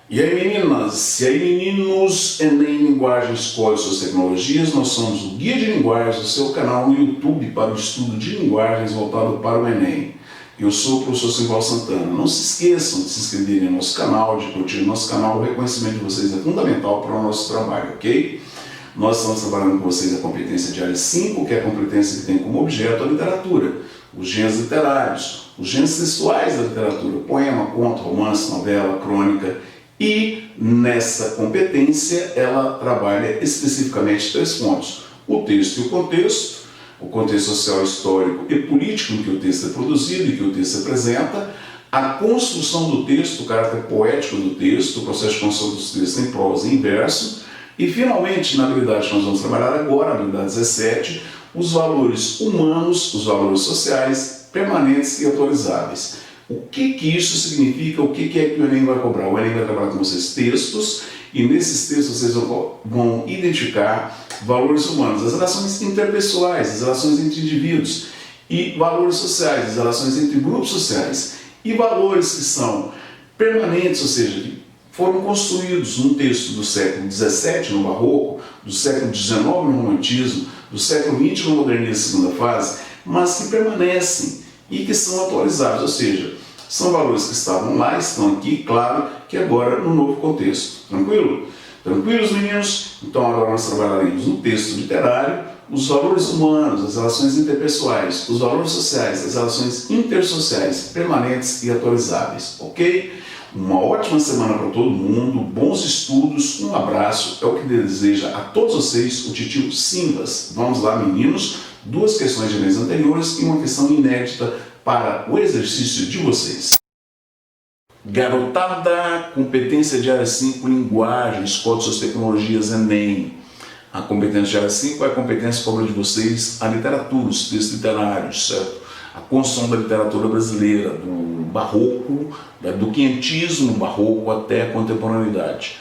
E aí meninas, e aí meninos, Enem Linguagem Escolhe Suas Tecnologias, nós somos o Guia de Linguagens, o seu canal no YouTube para o estudo de linguagens voltado para o Enem. Eu sou o professor Simval Santana. Não se esqueçam de se inscreverem no nosso canal, de curtir o nosso canal, o reconhecimento de vocês é fundamental para o nosso trabalho, ok? Nós estamos trabalhando com vocês a competência de área 5, que é a competência que tem como objeto a literatura, os gêneros literários, os gêneros textuais da literatura, poema, conto, romance, novela, crônica. E nessa competência ela trabalha especificamente 3 pontos: o texto e o contexto social, histórico e político em que o texto é produzido e que o texto apresenta, a construção do texto, o caráter poético do texto, o processo de construção dos textos em prosa e em verso, e finalmente, na habilidade que nós vamos trabalhar agora, a habilidade 17, os valores humanos, os valores sociais, permanentes e atualizáveis. O que isso significa? O que é que o Enem vai cobrar? O Enem vai trabalhar com vocês textos, e nesses textos vocês vão identificar valores humanos, as relações interpessoais, as relações entre indivíduos, e valores sociais, as relações entre grupos sociais, e valores que são permanentes, ou seja, que foram construídos num texto do século XVII no Barroco, do século XIX no Romantismo, do século XX no Modernismo segunda fase, mas que permanecem e que são atualizados, ou seja, são valores que estavam lá, estão aqui, claro, que agora no novo contexto. Tranquilo? Tranquilos, meninos? Então agora nós trabalharemos no texto literário os valores humanos, as relações interpessoais, os valores sociais, as relações intersociais, permanentes e atualizáveis, ok? Uma ótima semana para todo mundo, bons estudos, um abraço, é o que deseja a todos vocês o titio Simbas. Vamos lá, meninos, 2 questões de Enem anteriores e uma questão inédita para o exercício de vocês. Garotada, competência de área 5, linguagem, escolhe suas tecnologias, Enem. A competência de área 5 é a competência que cobra de vocês a literatura, os textos literários, certo? A construção da literatura brasileira, do barroco, do quinhentismo barroco até a contemporaneidade.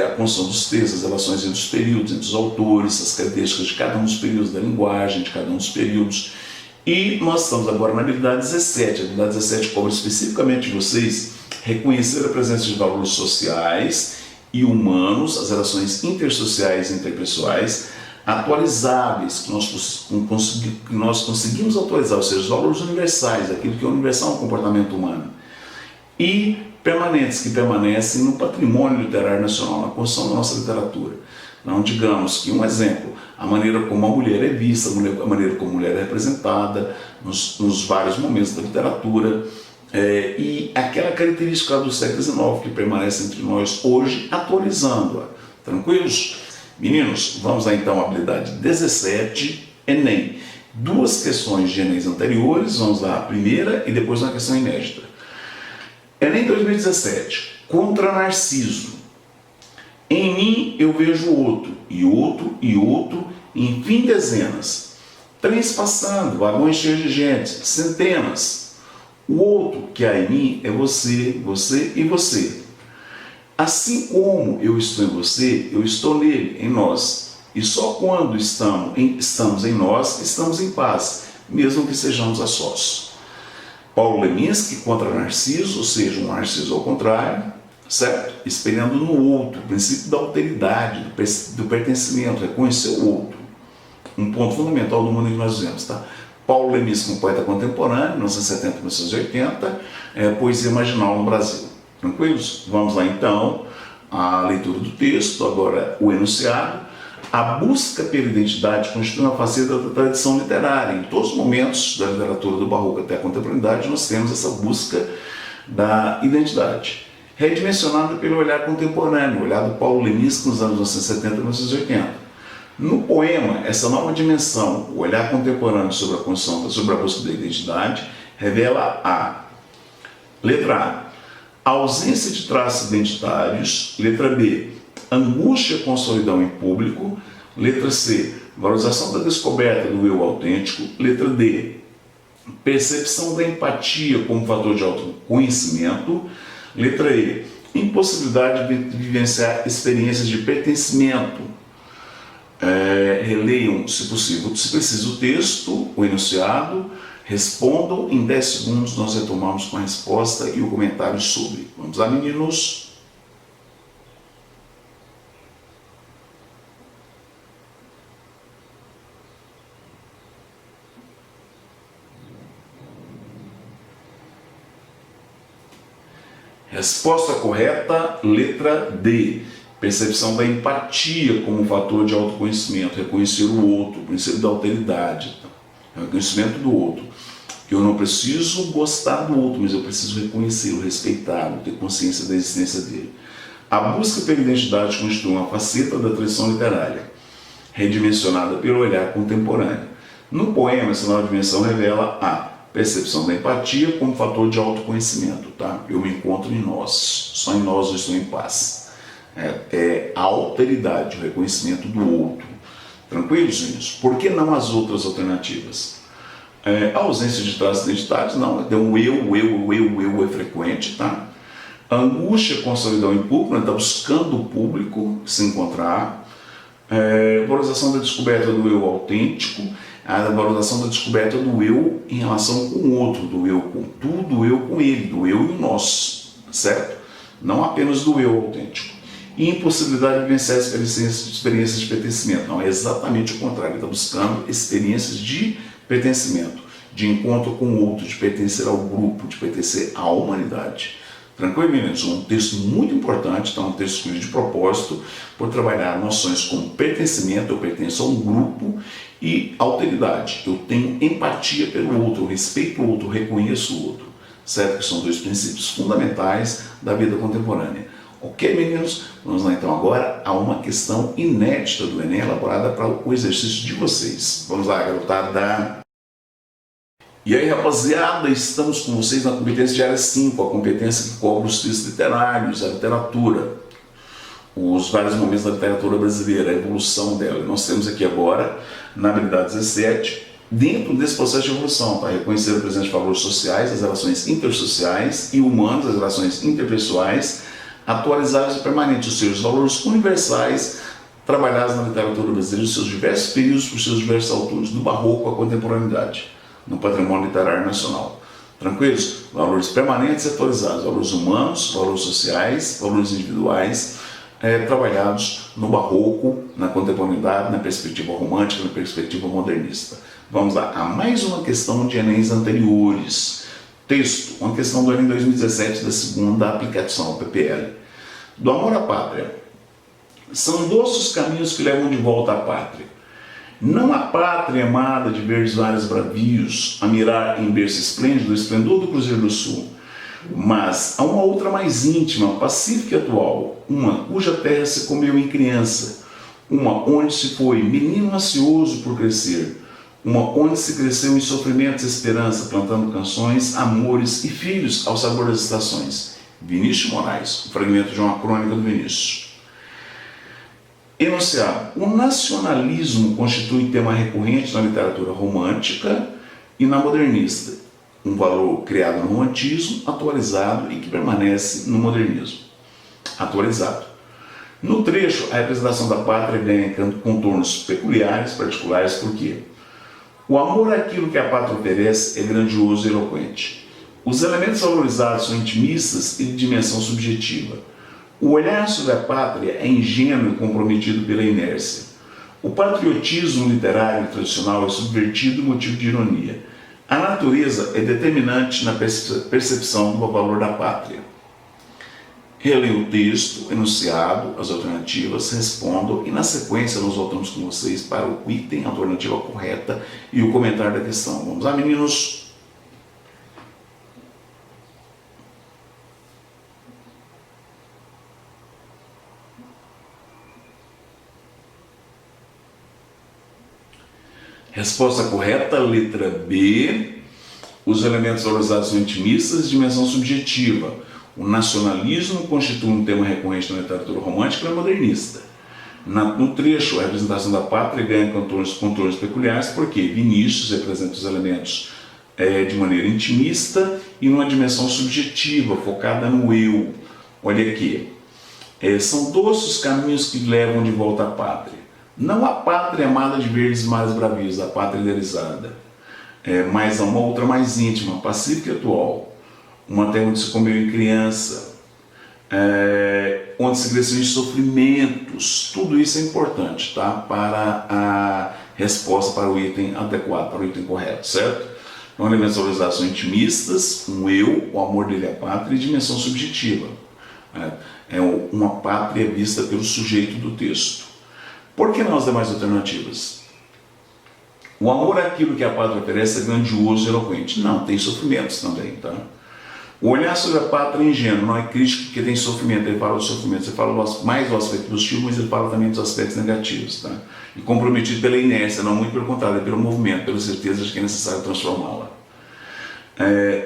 A construção dos textos, as relações entre os períodos, entre os autores, as características de cada um dos períodos da linguagem, de cada um dos períodos. E nós estamos agora na habilidade 17. A habilidade 17 cobra especificamente de vocês reconhecer a presença de valores sociais e humanos, as relações intersociais e interpessoais, atualizáveis, que nós conseguimos atualizar, ou seja, os valores universais, aquilo que é universal no comportamento humano, e permanentes, que permanecem no patrimônio literário nacional, na construção da nossa literatura. Então, digamos que um exemplo, a maneira como a mulher é vista, a maneira como a mulher é representada nos vários momentos da literatura, e aquela característica do século XIX que permanece entre nós hoje, atualizando-a. Tranquilos? Meninos, vamos lá então à habilidade 17, Enem. 2 questões de Enem anteriores, vamos lá a primeira e depois uma questão inédita. Enem 2017, contra Narciso. Em mim eu vejo outro, e outro, e outro, enfim dezenas. Trens passando, vagões cheios de gente, centenas. O outro que há em mim é você, você e você. Assim como eu estou em você, eu estou nele, em nós. E só quando estamos em nós, estamos em paz, mesmo que sejamos a sós. Paulo Leminski contra Narciso, ou seja, um Narciso ao contrário, certo? Espelhando no outro, o princípio da alteridade, do pertencimento, reconhecer o outro. Um ponto fundamental do mundo em que nós vivemos, tá? Paulo Leminski, um poeta contemporâneo, 1970 1980, poesia marginal no Brasil. Tranquilos? Vamos lá então à leitura do texto, agora o enunciado. A busca pela identidade constitui uma faceta da tradição literária. Em todos os momentos da literatura do Barroco até a contemporaneidade, nós temos essa busca da identidade, redimensionada pelo olhar contemporâneo, o olhar do Paulo Leminski nos anos 1970 e 1980. No poema, essa nova dimensão, o olhar contemporâneo sobre a construção, sobre a busca da identidade, revela a letra A, ausência de traços identitários. Letra B, angústia com a solidão em público. Letra C, valorização da descoberta do eu autêntico. Letra D, percepção da empatia como fator de autoconhecimento. Letra E, impossibilidade de vivenciar experiências de pertencimento. Releiam, se possível, se preciso, o texto, o enunciado, respondam, em 10 segundos nós retomamos com a resposta e o comentário sobre. Vamos lá, meninos? Resposta correta, letra D. Percepção da empatia como fator de autoconhecimento, reconhecer o outro, o princípio da alteridade, reconhecimento do outro. Eu não preciso gostar do outro, mas eu preciso reconhecê-lo, respeitá-lo, ter consciência da existência dele. A busca pela identidade constitui uma faceta da tradição literária, redimensionada pelo olhar contemporâneo. No poema, essa nova dimensão revela a percepção da empatia como fator de autoconhecimento. Tá? Eu me encontro em nós, só em nós eu estou em paz. A alteridade, o reconhecimento do outro. Tranquilo, gente? Por que não as outras alternativas? A ausência de traços identitários, não. Então, o eu é frequente, tá? A angústia com a solidão em público, está buscando o público se encontrar. Valorização da descoberta do eu autêntico, a valorização da descoberta do eu em relação com o outro, do eu com tudo, do eu com ele, do eu e o nós, certo? Não apenas do eu autêntico. E impossibilidade de vivenciar experiências de pertencimento. Não, é exatamente o contrário. Ele está buscando experiências de pertencimento, de encontro com o outro, de pertencer ao grupo, de pertencer à humanidade. Tranquilo, meninos? Um texto muito importante, tá? Um texto escolhido de propósito, por trabalhar noções como pertencimento, eu pertenço a um grupo, e alteridade. Eu tenho empatia pelo outro, eu respeito o outro, eu reconheço o outro. Certo? Que são dois princípios fundamentais da vida contemporânea. Ok, meninos? Vamos lá então agora a uma questão inédita do Enem, elaborada para o exercício de vocês. Vamos lá, garotada! E aí, rapaziada, estamos com vocês na competência de área 5, a competência que cobre os textos literários, a literatura, os vários momentos da literatura brasileira, a evolução dela. E nós temos aqui agora, na habilidade 17, dentro desse processo de evolução, para reconhecer a presença de valores sociais, as relações intersociais e humanas, as relações interpessoais, atualizados e permanentes, ou seja, os valores universais trabalhados na literatura brasileira, os seus diversos períodos, por seus diversos autores, do barroco à contemporaneidade, no patrimônio literário nacional. Tranquilos? Valores permanentes e atualizados, valores humanos, valores sociais, valores individuais, trabalhados no barroco, na contemporaneidade, na perspectiva romântica, na perspectiva modernista. Vamos lá, a mais uma questão de Enems anteriores. Texto, uma questão do Enem 2017, da segunda aplicação, PPL. Do amor à pátria. São doces os caminhos que levam de volta à pátria. Não a pátria amada de verdes mares bravios, a mirar em berço esplêndido o esplendor do Cruzeiro do Sul, mas a uma outra mais íntima, pacífica e atual, uma cuja terra se comeu em criança, uma onde se foi menino ansioso por crescer, uma onde se cresceu em sofrimentos e esperança, plantando canções, amores e filhos ao sabor das estações. Vinícius Moraes, o fragmento de uma crônica do Vinícius. Enunciado. O nacionalismo constitui tema recorrente na literatura romântica e na modernista. Um valor criado no romantismo, atualizado e que permanece no modernismo. Atualizado. No trecho, a representação da pátria ganha contornos peculiares, particulares, porque o amor àquilo que a pátria oferece é grandioso e eloquente. Os elementos valorizados são intimistas e de dimensão subjetiva. O olhar sobre a pátria é ingênuo e comprometido pela inércia. O patriotismo literário tradicional é subvertido e motivo de ironia. A natureza é determinante na percepção do valor da pátria. Releio o texto, enunciado, as alternativas, respondo e na sequência nós voltamos com vocês para o item, a alternativa correta e o comentário da questão. Vamos lá, meninos? Resposta correta, letra B. Os elementos valorizados são intimistas de dimensão subjetiva. O nacionalismo constitui um tema recorrente na literatura romântica e modernista. No trecho, a representação da pátria ganha contornos peculiares porque Vinícius representa os elementos de maneira intimista e numa dimensão subjetiva, focada no eu. Olha aqui. São doces os caminhos que levam de volta à pátria. Não a pátria amada de verdes mares bravios, a pátria idealizada, mas a uma outra mais íntima, pacífica e atual. Uma terra onde se comeu em criança, onde se cresceu em sofrimentos. Tudo isso é importante, tá? Para a resposta para o item adequado, para o item correto, certo? Então, elementos de valorização intimistas, um eu, o amor dele à pátria e dimensão subjetiva. É uma pátria vista pelo sujeito do texto. Por que não as demais alternativas? O amor àquilo que a pátria oferece é grandioso e eloquente. Não, tem sofrimentos também, tá? O olhar sobre a pátria é ingênuo, não é crítico porque tem sofrimento. Ele fala do sofrimento, você fala mais do aspecto positivo, mas ele fala também dos aspectos negativos, tá? E comprometido pela inércia, não muito pelo contrário, é pelo movimento, pela certeza de que é necessário transformá-la.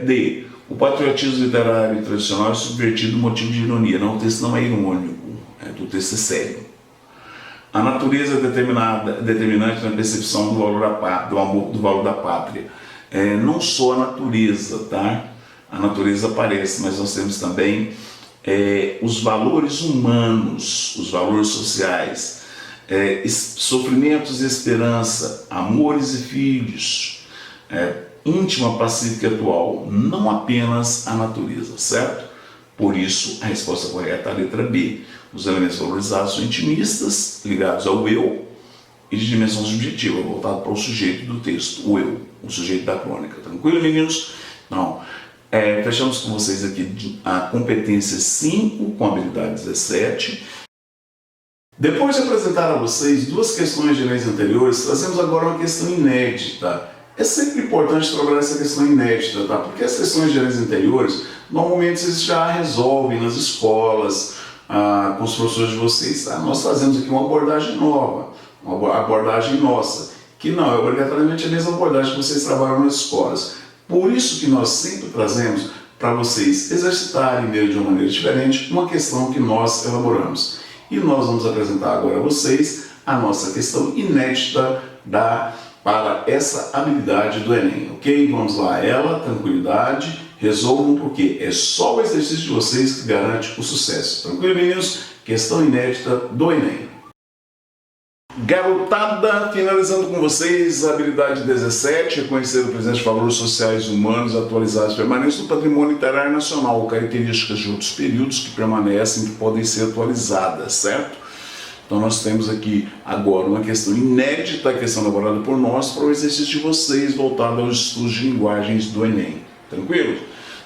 D. O patriotismo literário e tradicional é subvertido motivo de ironia. Não, o texto não é irônico, o texto é sério. A natureza é determinante na percepção do valor da pátria. Não só a natureza, tá? A natureza aparece, mas nós temos também os valores humanos, os valores sociais, sofrimentos e esperança, amores e filhos, íntima, pacífica e atual, não apenas a natureza, certo? Por isso, a resposta correta é a letra B. Os elementos valorizados são intimistas, ligados ao eu, e de dimensão subjetiva, voltado para o sujeito do texto, o eu, o sujeito da crônica. Tranquilo, meninos? Não. Fechamos com vocês aqui a competência 5 com a habilidade 17. Depois de apresentar a vocês duas questões de leis anteriores, trazemos agora uma questão inédita. É sempre importante trabalhar essa questão inédita, tá? Porque as questões de leis anteriores, normalmente vocês já resolvem nas escolas, com os professores de vocês, tá? Nós trazemos aqui uma abordagem nova, uma abordagem nossa, que não é obrigatoriamente a mesma abordagem que vocês trabalham nas escolas. Por isso que nós sempre trazemos para vocês exercitarem de uma maneira diferente uma questão que nós elaboramos. E nós vamos apresentar agora a vocês a nossa questão inédita para essa habilidade do Enem, ok? Vamos lá, tranquilidade, resolvam porque é só o exercício de vocês que garante o sucesso. Tranquilo, meninos? Questão inédita do Enem. Garotada, finalizando com vocês a habilidade 17, reconhecer o presente de valores sociais humanos atualizados permanentes do patrimônio literário nacional, características de outros períodos que permanecem, que podem ser atualizadas, certo? Então nós temos aqui agora uma questão inédita, a questão elaborada por nós, para o exercício de vocês, voltado aos estudos de linguagens do Enem. Tranquilo?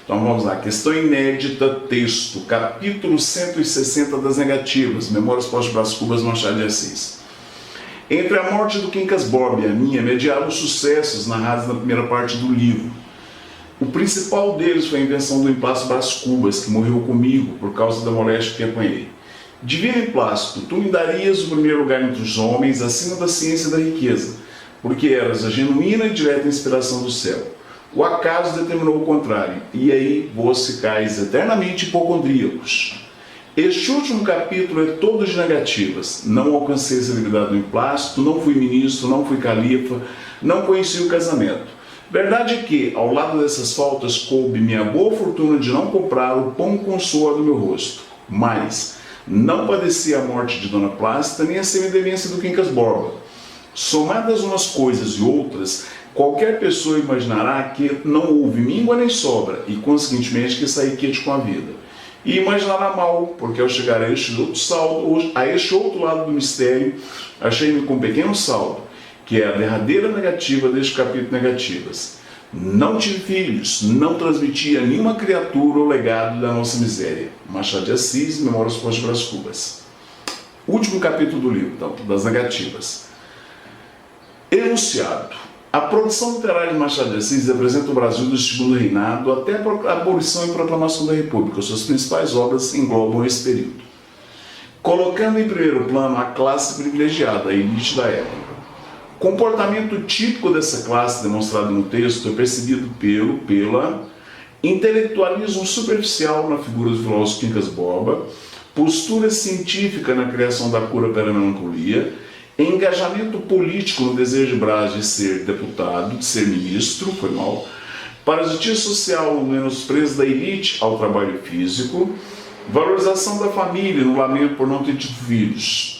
Então vamos lá, questão inédita, texto, capítulo 160 das negativas, Memórias Pós-Brás Cubas, Machado de Assis. Entre a morte do Quincas Borba e a minha, mediaram os sucessos narrados na primeira parte do livro. O principal deles foi a invenção do emplasto Brás Cubas, que morreu comigo por causa da moléstia que apanhei. Divino emplasto, tu me darias o primeiro lugar entre os homens, acima da ciência e da riqueza, porque eras a genuína e direta inspiração do céu. O acaso determinou o contrário, e aí vós ficais eternamente hipocondríacos. Este último capítulo é todo de negativas. Não alcancei a celebridade do emplasto, não fui ministro, não fui califa, não conheci o casamento. Verdade é que, ao lado dessas faltas, coube-me a boa fortuna de não comprar o pão com suor do meu rosto. Mas não padeci a morte de Dona Plácida nem a semidemência do Quincas Borba. Somadas umas coisas e outras, qualquer pessoa imaginará que não houve míngua nem sobra, e consequentemente que saí quente com a vida. E imaginará mal, porque ao chegar a este outro lado do mistério, achei-me com um pequeno saldo, que é a derradeira negativa deste capítulo negativas. Não tive filhos, não transmiti a nenhuma criatura o legado da nossa miséria. Machado de Assis, Memórias Pós-Brás Cubas. Último capítulo do livro, então, das negativas. Enunciado. A produção literária de Machado de Assis representa o Brasil do segundo reinado até a abolição e proclamação da República. Suas principais obras englobam esse período, colocando em primeiro plano a classe privilegiada, a elite da época. O comportamento típico dessa classe, demonstrado no texto, é percebido pela intelectualismo superficial na figura do filósofo Quincas Borba, postura científica na criação da cura pela melancolia, engajamento político no desejo de Brás de ser deputado, de ser ministro, parasitia social no menosprezo da elite ao trabalho físico, valorização da família no lamento por não ter tido filhos.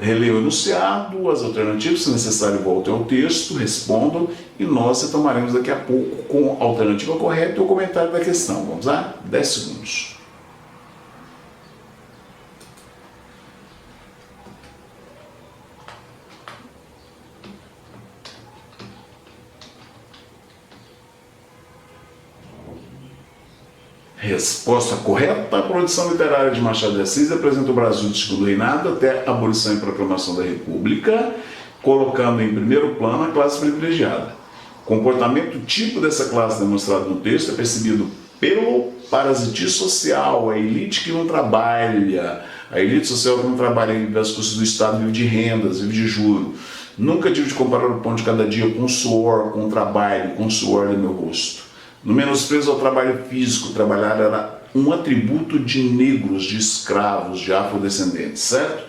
Releio o enunciado, as alternativas, se necessário, voltem ao texto, respondam, e nós retomaremos daqui a pouco com a alternativa correta e o comentário da questão. Vamos lá? 10 segundos. Resposta correta. A produção literária de Machado de Assis apresenta o Brasil do segundo reinado até a abolição e proclamação da República, colocando em primeiro plano a classe privilegiada. O comportamento tipo dessa classe demonstrado no texto é percebido pelo parasitismo social, a elite que não trabalha, a elite social que não trabalha, vive às custas do Estado, vive de rendas, vive de juro. Nunca tive de comparar o pão de cada dia com o suor, com o trabalho, com o suor do meu rosto. No menosprezo ao trabalho físico, trabalhar era um atributo de negros, de escravos, de afrodescendentes, certo?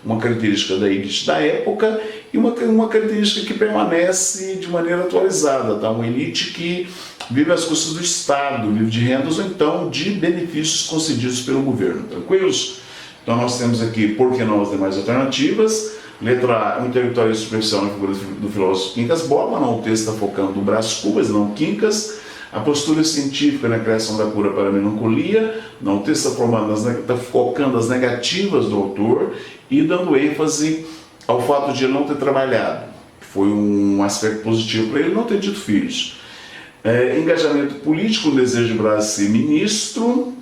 Uma característica da elite da época e uma característica que permanece de maneira atualizada, tá? Uma elite que vive às custas do Estado, vive de rendas ou então de benefícios concedidos pelo governo, tranquilos? Então nós temos aqui, por que não as demais alternativas? Letra A, um intelectualismo superficial na figura do filósofo Quincas Borba, não, o texto está focando no Brás Cubas, não Quincas. A postura científica na criação da cura para a melancolia, não, o texto está focando as negativas do autor e dando ênfase ao fato de ele não ter trabalhado. Foi um aspecto positivo para ele não ter tido filhos. Engajamento político, o desejo de Brás ser ministro,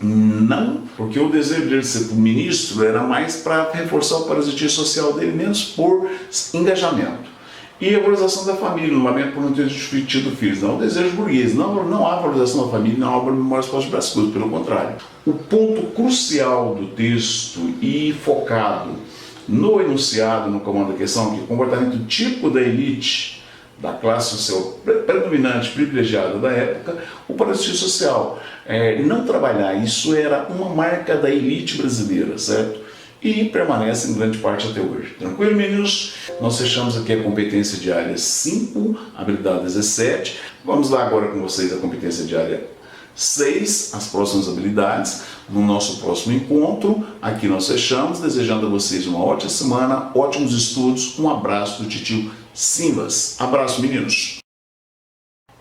não, porque o desejo dele ser ministro era mais para reforçar o parasitismo social dele, menos por engajamento. E a valorização da família, no lamento por não ter tido filhos, não o desejo burguês, não há valorização da família, não há memórias pós Brás, pelo contrário. O ponto crucial do texto e focado no enunciado, no comando da questão, que é o comportamento típico da elite, da classe social predominante, privilegiada da época, o parasitismo social. Não trabalhar, isso era uma marca da elite brasileira, certo? E permanece em grande parte até hoje. Tranquilo, meninos? Nós fechamos aqui a competência diária 5, habilidade 17. Vamos lá agora com vocês a competência diária 6, as próximas habilidades, no nosso próximo encontro. Aqui nós fechamos, desejando a vocês uma ótima semana, ótimos estudos, um abraço do titio Simbas. Abraço, meninos!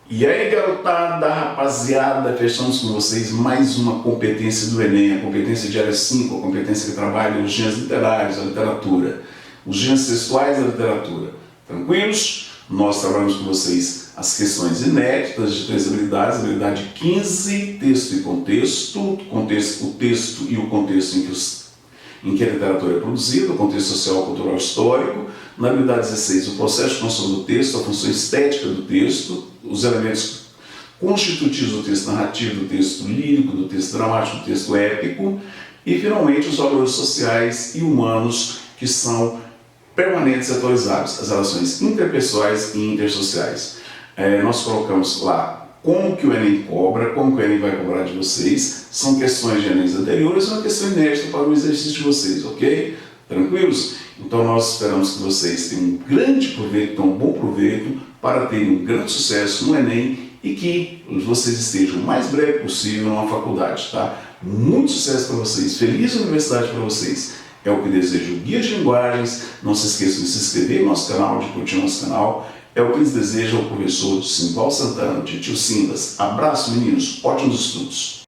E aí, garotada, rapaziada, fechamos com vocês mais uma competência do Enem, a competência diária 5, a competência que trabalha os gêneros literários, a literatura, os gêneros textuais da literatura. Tranquilos? Nós trabalhamos com vocês as questões inéditas de 3 habilidades, habilidade 15, texto e contexto, o texto e o contexto em que a literatura é produzida, o contexto social, cultural e histórico. Na habilidade 16, o processo de construção do texto, a função estética do texto, os elementos constitutivos do texto narrativo, do texto lírico, do texto dramático, do texto épico, e finalmente os valores sociais e humanos que são permanentes e atualizados, as relações interpessoais e intersociais. Nós colocamos lá como que o Enem cobra, como que o Enem vai cobrar de vocês, são questões de Enem anteriores, uma questão inédita para o exercício de vocês, ok? Tranquilos? Então nós esperamos que vocês tenham um grande proveito, um bom proveito, para terem um grande sucesso no Enem e que vocês estejam o mais breve possível numa faculdade, tá? Muito sucesso para vocês, feliz universidade para vocês. É o que desejo o Guia de Linguagens. Não se esqueçam de se inscrever no nosso canal, de curtir nosso canal. É o que lhes deseja o professor Simval Santana, titio Simbas. Abraço, meninos, ótimos estudos.